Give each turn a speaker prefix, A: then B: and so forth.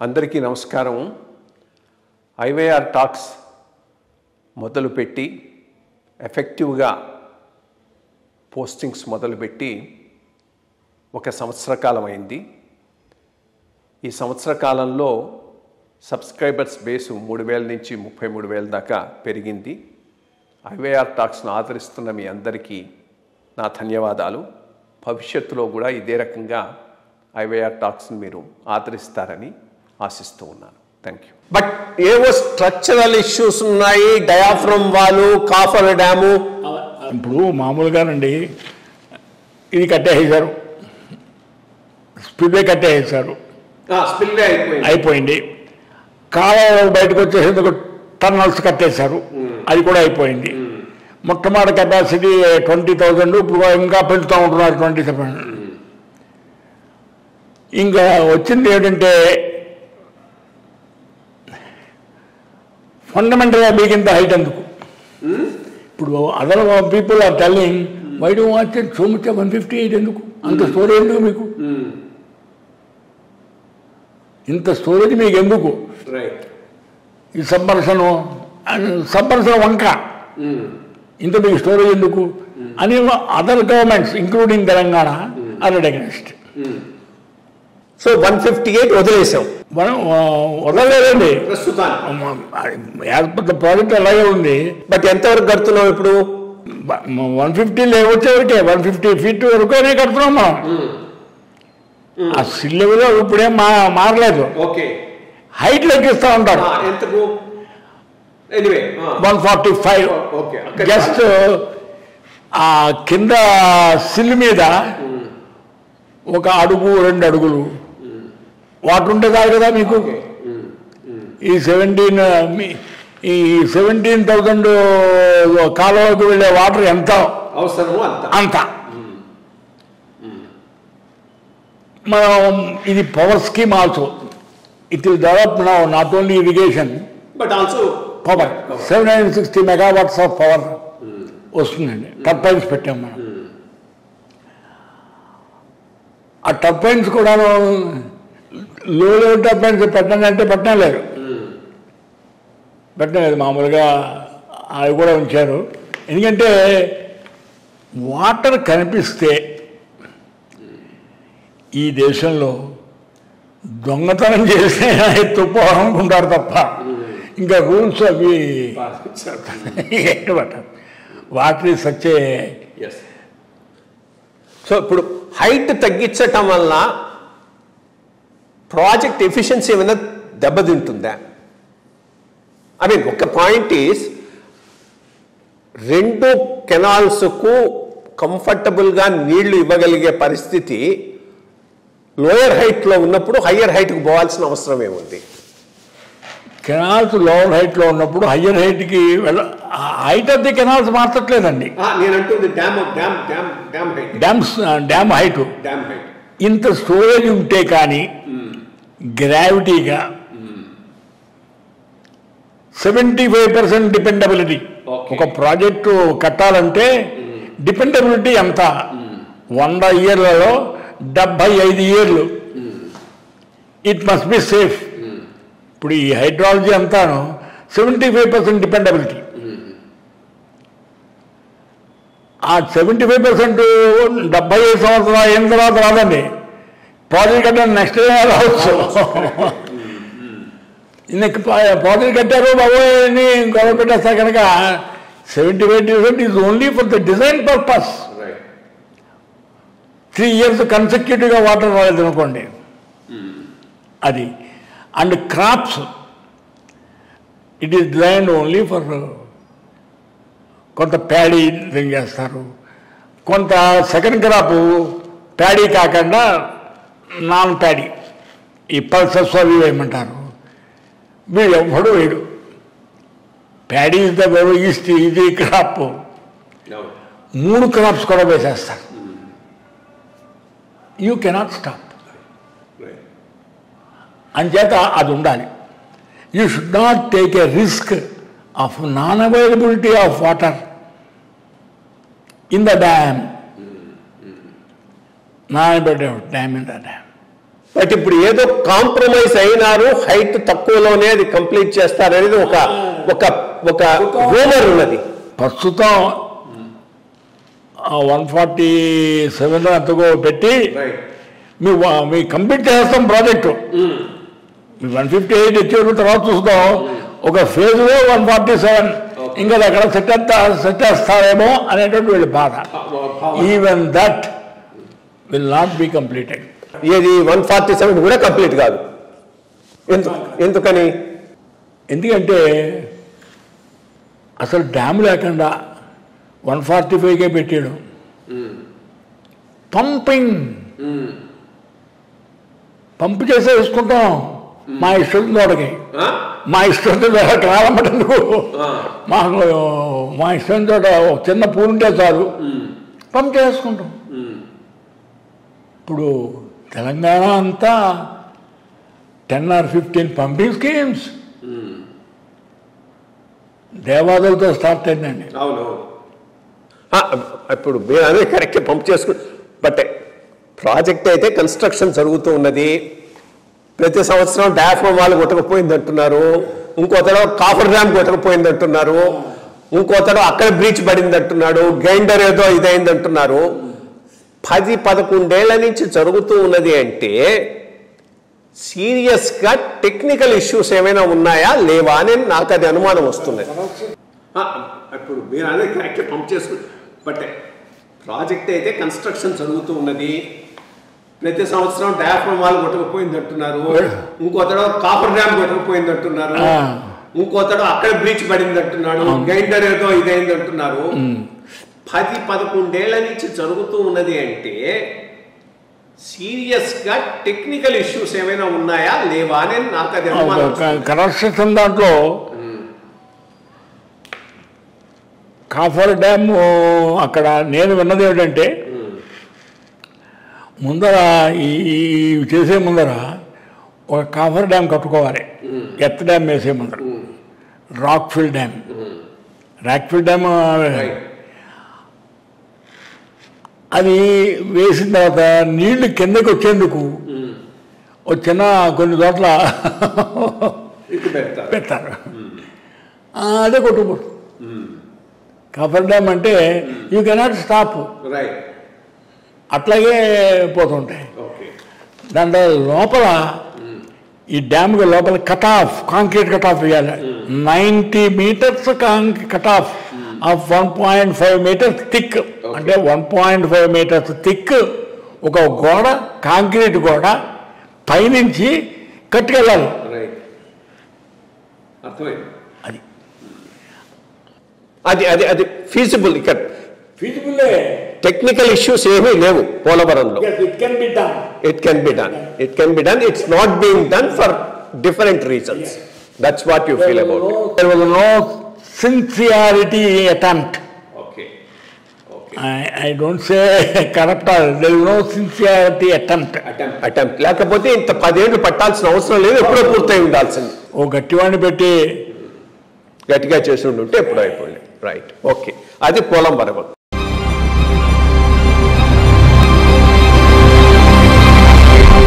A: అందరికీ నమస్కారం. IYR talks మొదలుపెట్టి ఎఫెక్టివ్గా పోస్టింగ్స్ మొదలుపెట్టి ఒక సంవత్సర కాలం అయింది. ఈ సంవత్సర కాలంలో సబ్స్క్రైబర్స్ బేసు 3,000 నుంచి 33,000 దాకా పెరిగింది. ఐవైఆర్ టాక్స్ను ఆదరిస్తున్న మీ అందరికీ నా ధన్యవాదాలు. భవిష్యత్తులో కూడా ఇదే రకంగా ఐవైఆర్ టాక్స్ని మీరు ఆదరిస్తారని ఆశిస్తూ ఉన్నాను. Thank you.
B: బట్ ఏవో స్ట్రక్చరల్ ఇష్యూస్ ఉన్నాయి, డయాఫ్రమ్ వాలు, కాఫర్ డ్యాము.
C: ఇప్పుడు మామూలుగానండి ఇది కట్టేసారు, స్పిల్వే కట్టేసారు, అయిపోయింది. కాలువ బయటకు వచ్చేసేందుకు టన్నల్స్ కట్టేశారు, అది కూడా అయిపోయింది. మొట్టమొదటి కెపాసిటీ 20,000, ఇప్పుడు ఇంకా పెంచుతూ ఉంటున్నారు 27. ఇంకా వచ్చింది ఏంటంటే ఫండమెంటల్గా మీకు ఇంత హైట్ ఎందుకు? ఇప్పుడు other people are telling why do want so much 158 ఎందుకు? అంత స్టోరేజ్ ఎందుకు మీకు? ఇంత స్టోరేజ్ మీకు ఎందుకు? ఈ సబ్బర్సన్ వంక ఇంత మీకు స్టోరేజ్ ఎందుకు అని other governments including Telangana are against.
B: So 158 వదిలేసాం.
C: వదలలేదండి, ప్రాజెక్ట్ అలాగే ఉంది.
B: బట్ ఎంతవరకు కడుతున్నాం ఇప్పుడు?
C: 150 వచ్చేవరకే 150 feet వరకునే కడుతున్నాం మనం. ఆ సిల్ లెవెల్ ఇప్పుడేం మారలేదు. హైట్ లెక్కిస్తూ ఉంటారు. 145 జస్ట్ ఆ కింద సిల్ మీద 1 అడుగు 2 అడుగులు వాటర్ ఉంటే కాదు కదా మీకు. ఈ 17,000 కాలువకు వెళ్ళే వాటర్ ఎంత
B: అవసరమో
C: అంత. మనం ఇది power scheme also. It will develop now not only irrigation
B: but also
C: power. 760 megawatts of power వస్తుందండి. టర్బైన్స్ పెట్టాం మనం. ఆ టర్బైన్స్ కూడాను లో లెవెల్ టర్బైన్స్ పెట్టండి పెట్టలేదు. మామూలుగా అవి కూడా ఉంచారు. ఎందుకంటే వాటర్ కనిపిస్తే ఈ దేశంలో దొంగతనం చేస్తే ఎత్తుపోవాలనుకుంటారు తప్ప ఇంకా రూల్స్ అవి వాటర్ సచ్చే.
B: సో ఇప్పుడు హైట్ తగ్గించటం వల్ల ప్రాజెక్ట్ ఎఫిషియన్సీ ఏమైనా దెబ్బతింటుందా? ఐ మీన్ ఒక పాయింట్ ఈస్ 2 కెనాల్స్కు కంఫర్టబుల్గా నీళ్లు ఇవ్వగలిగే పరిస్థితి లోయర్ హైట్లో ఉన్నప్పుడు హయ్యర్ హైట్కి పోవాల్సిన అవసరం ఏముంది?
C: కెనాల్స్ లోవర్ హైట్లో ఉన్నప్పుడు హయ్యర్ హైట్కి హైట్ ఆఫ్ ది కెనాల్స్ మార్చట్లేదండి. డ్యామ్ హైట్ ఇంత స్టోరేజ్ ఉంటే కానీ గ్రావిటీగా 75% డిపెండబిలిటీ. ఒక ప్రాజెక్టు కట్టాలంటే డిపెండబిలిటీ ఎంత? 100 yearలలో 75 years it must be safe. ఇప్పుడు ఈ హైడ్రాలజీ అంతాను 75% డిపెండబిలిటీ. ఆ 75% 75 సంవత్సరాలు అయిన తర్వాత రాదండి. ప్రాజెక్ట్ కట్టారు నెక్స్ట్ రావచ్చు. ప్రాజెక్ట్ కట్టారు బాబోయ్ అని గొడవ పెట్టేస్తా కనుక 75% is only for the design purpose. 3 years కన్సెక్యూటివ్గా వాటర్ రాలేదు అనుకోండి అది. And crops it is designed only for కొంత ప్యాడీ చేస్తారు, కొంత సెకండ్ క్రాప్ ప్యాడీ కాకుండా నాన్ ప్యాడీ ఈ పల్సెస్ అవి వేయమంటారు. వీడు ఎవ్వడు వేయడు. Paddy is the very easy crop. 3 crops కూడా వేసేస్తారు. You cannot stop. అంచేత అది ఉండాలి. You should not take a risk of non availability of water in the dam. Non availability of dam in the dam.
B: But ఇప్పుడు ఏదో compromise అయినారు, height తక్కువలోనే అది complete చేస్తారనేది ఒక ఒక ఒక రూమర్ ఉన్నది.
C: ప్రస్తుతం 147 అంతగో పెట్టి మీ కంప్లీట్ చేస్తాం ప్రాజెక్టు. మీ 158 వచ్చే తర్వాత చూస్తాం, ఒక ఫేజ్లో 147 ఇంకా అక్కడ సెట్ చేస్తారేమో అనేటువంటి వీళ్ళ బాధ. Even that will not be completed.
B: ఏది 147 కూడా కంప్లీట్ కాదు. ఎందుకని?
C: ఎందుకంటే అసలు డ్యామ్ లేకుండా 145కే పెట్టాడు. పంపు చేసే వేసుకుంటాం మా ఇష్టం తోటకి, మా ఇష్టంతో కాలమటందుకు మాకు మా ఇష్టం తోట చిన్న పూలు ఉంటే చాలు పంపు చేసుకుంటాం. ఇప్పుడు తెలంగాణ అంతా 10 or 15 పంపింగ్ స్కీమ్స్ దేవాదులతో స్టార్ట్ అయిందండి.
B: అవును, ఇప్పుడు మీరు అదే కరెక్ట్ పంప్ చేసుకుని. బట్ ప్రాజెక్ట్ అయితే కన్స్ట్రక్షన్ జరుగుతూ ఉన్నది. ప్రతి సంవత్సరం డాఫ్రమ్ వాళ్ళు కొట్టకపోయింది అంటున్నారు, ఇంకోతడో కాఫర్ డ్యామ్ కొట్టకపోయింది అంటున్నారు, ఇంకోతడో అక్కడ బ్రీచ్ పడింది అంటున్నాడు, గ్రైండర్ ఏదో ఇదైంది అంటున్నారు. 10-11 ఏళ్ల నుంచి జరుగుతూ ఉన్నది అంటే సీరియస్గా టెక్నికల్ ఇష్యూస్ ఏమైనా ఉన్నాయా లేవా అని నాకు అది అనుమానం వస్తుంది. ఇప్పుడు మీరు అనేది కరెక్ట్ పంప్ చేసుకుని. బట్ ప్రాజెక్ట్ అయితే కన్స్ట్రక్షన్ జరుగుతూ ఉన్నది. ప్రతి సంవత్సరం డాఫ్రమ్ వాళ్ళు కొట్టకపోయింది అంటున్నారు, ఇంకోతడో కాఫర్ డ్యామ్ కొట్టకపోయింది అంటున్నారు, ఇంకోతడో అక్కడ బ్రీచ్ పడింది అంటున్నాడు, గ్రైండర్ ఏదో ఇదైంది అంటున్నారు. 10-11 ఏళ్ల నుంచి జరుగుతూ ఉన్నది అంటే సీరియస్గా టెక్నికల్ ఇష్యూస్ ఏమైనా ఉన్నాయా లేవా అని నాకు అది అనుమానం.
C: కన్స్ట్రక్షన్ దాంట్లో కాఫర్ డ్యామ్ అక్కడ నేను విన్నది ఏమిటంటే ముందర ఈ చేసే ముందర ఒక కాఫర్ డ్యామ్ కట్టుకోవాలి, ఎర్త్ డ్యామ్ వేసే ముందర రాక్ఫిల్ డ్యామ్. అది వేసిన తర్వాత నీళ్లు కిందకి వచ్చేందుకు వచ్చిన కొన్ని చోట్ల పెడతారు, అదే కొట్టుకోరు. కాఫర్ డ్యామ్ అంటే యూ కెనాట్ స్టాప్, అట్లాగే పోతుంటాయి. దాంట్లో లోపల ఈ డ్యామ్ లోపల cut off, concrete cut off వేయాలి. 90 meters cut off of 1.5 meters thick. అంటే 1.5 meters థిక్ ఒక గోడ, కాంక్రీట్ గోడ పైనుంచి కట్టుకెళ్ళాలి.
B: అది అది అది ఫీజిబుల్. ఇక్కడ
C: ఫీజిబుల్
B: టెక్నికల్ ఇష్యూస్ ఏమీ లేవు పోలవరంలో.
C: It can be done.
B: It can be done. It's not being done for different reasons. That's what you feel about it.
C: There was no sincerity attempt.
B: Okay.
C: I don't say corrupt. There is no sincerity attempt.
B: లేకపోతే ఇంత 10 ఏళ్ళు పట్టాల్సిన అవసరం లేదు, ఎప్పుడో పూర్తయి ఉండాల్సింది.
C: ఓ గట్టివాడిని పెట్టి
B: గట్టిగా చేసి ఉంటే ఎప్పుడో అయిపోయింది. Right, okay. అది పోలవరం.